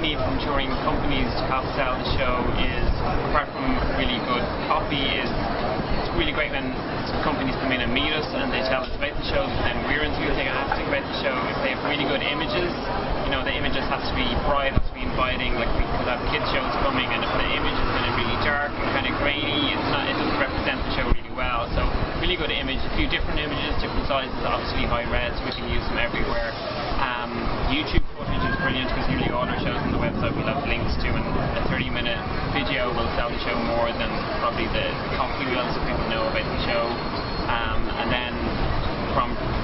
need from touring companies to help sell the show is, apart from really good copy, is it's really great when companies come in and meet us and they tell us about the show, then we're enthusiastic about the show. If they have really good images, you know, the images have to be bright, have to be inviting, like we could have kids shows coming, and if the image is kind of really dark and kind of grainy, it doesn't represent the show really well. So really good image, a few different images, different sizes, obviously high res, so we can use them everywhere. YouTube footage is brilliant because nearly all our shows on the website we'll have links to, and a 30-minute video will sell the show more than probably the coffee wheel, so people know about the show. And then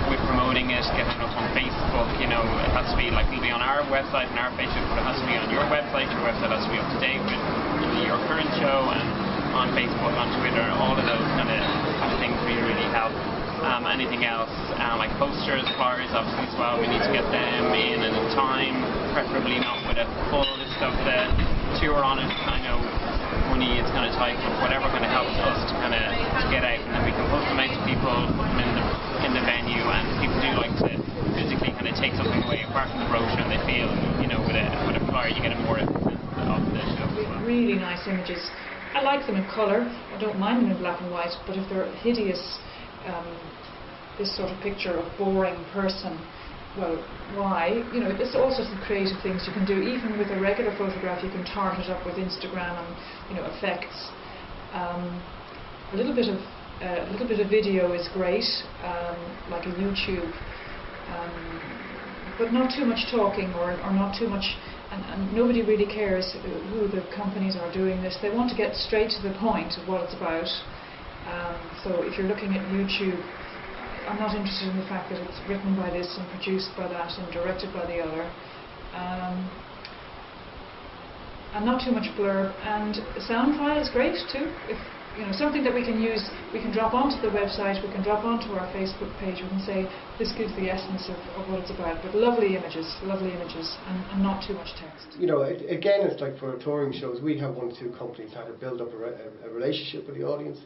with promoting it, getting it up on Facebook, you know, it has to be like, it'll be on our website and our Facebook, but it has to be on your website has to be up to date with your current show, and on Facebook, on Twitter, all of those kind of things really help. Anything else, like posters, flyers, obviously as well, we need to get them in time, preferably not with a full list of the tour on it. I know money is kind of tight, but whatever kind of helps us to kind of get out, and then we can post them out to people, put them in the venue, and people do like to physically kind of take something away apart from the brochure, and they feel, you know, with a flyer you get a more sense of the show as well. Really nice images. I like them in colour. I don't mind them in black and white, but if they're hideous, this sort of picture of boring person, well, why? You know, there's all sorts of creative things you can do. Even with a regular photograph, you can tart it up with Instagram and, you know, effects. A little bit of video is great, like a YouTube, but not too much talking or not too much. And nobody really cares who the companies are doing this. They want to get straight to the point of what it's about. So if you're looking at YouTube, I'm not interested in the fact that it's written by this and produced by that and directed by the other. And not too much blur. And the sound file is great too. If you know, something that we can use, we can drop onto the website, we can drop onto our Facebook page, we can say this gives the essence of what it's about. But lovely images, and not too much text. You know, again, it's like for touring shows, we have 1 or 2 companies how to build up a relationship with the audience.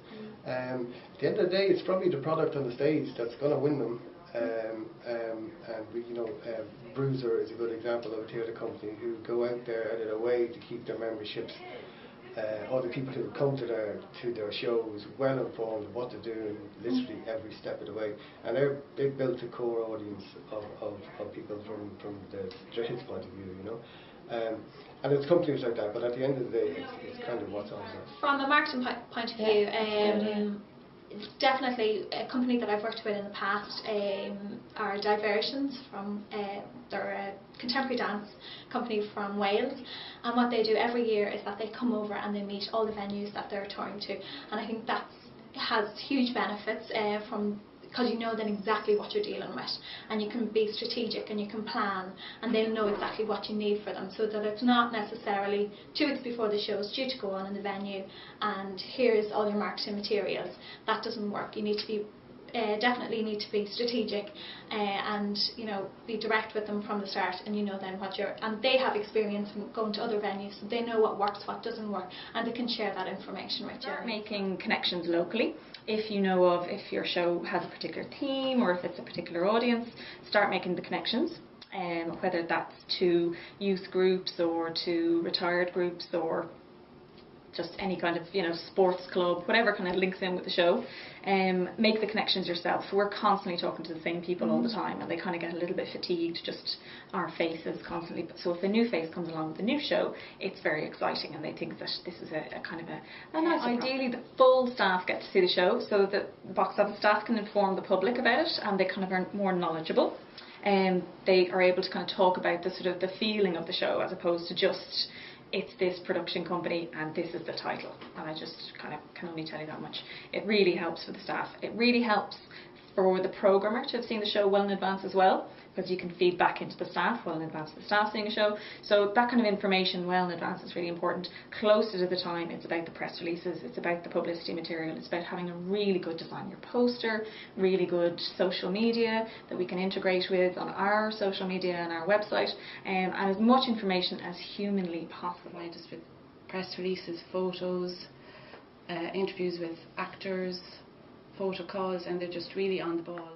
At the end of the day, it's probably the product on the stage that's going to win them. And we, you know, Bruiser is a good example of a theatre company who go out there out of their way to keep their memberships, all the people who come to their shows well informed of what they're doing literally every step of the way, and they've built a core audience of people from the trades point of view, you know. And it's companies like that, but at the end of the day, it's kind of what's on there. From a marketing point of view, it's definitely a company that I've worked with in the past are Diversions from they're a contemporary dance company from Wales, and what they do every year is that they come over and they meet all the venues that they're touring to, and I think that has huge benefits because you know then exactly what you're dealing with, and you can be strategic and you can plan, and they'll know exactly what you need for them, so that it's not necessarily 2 weeks before the show is due to go on in the venue and here's all your marketing materials. That doesn't work. You need to be definitely need to be strategic and, you know, be direct with them from the start, and you know then what and they have experience in going to other venues, so they know what works, what doesn't work, and they can share that information with you. Start making connections locally. If you know of if your show has a particular theme or if it's a particular audience, start making the connections. Whether that's to youth groups or to retired groups or just any kind of, you know, sports club, whatever kind of links in with the show. Make the connections yourself. We're constantly talking to the same people all the time, and they kind of get a little bit fatigued, just our faces constantly. So if a new face comes along with a new show, it's very exciting, and they think that this is a kind of a nice. Ideally, the full staff get to see the show, so that the box office staff can inform the public about it, and they kind of are more knowledgeable. They are able to kind of talk about the sort of the feeling of the show, as opposed to just, it's this production company and this is the title. And I just kind of can only tell you that much. It really helps for the staff. It really helps for the programmer to have seen the show well in advance as well, because you can feed back into the staff well in advance of the staff seeing a show. So that kind of information well in advance is really important. Closer to the time, it's about the press releases, it's about the publicity material, it's about having a really good design your poster, really good social media that we can integrate with on our social media and our website, and as much information as humanly possible. Just with press releases, photos, interviews with actors, photo calls, and they're just really on the ball.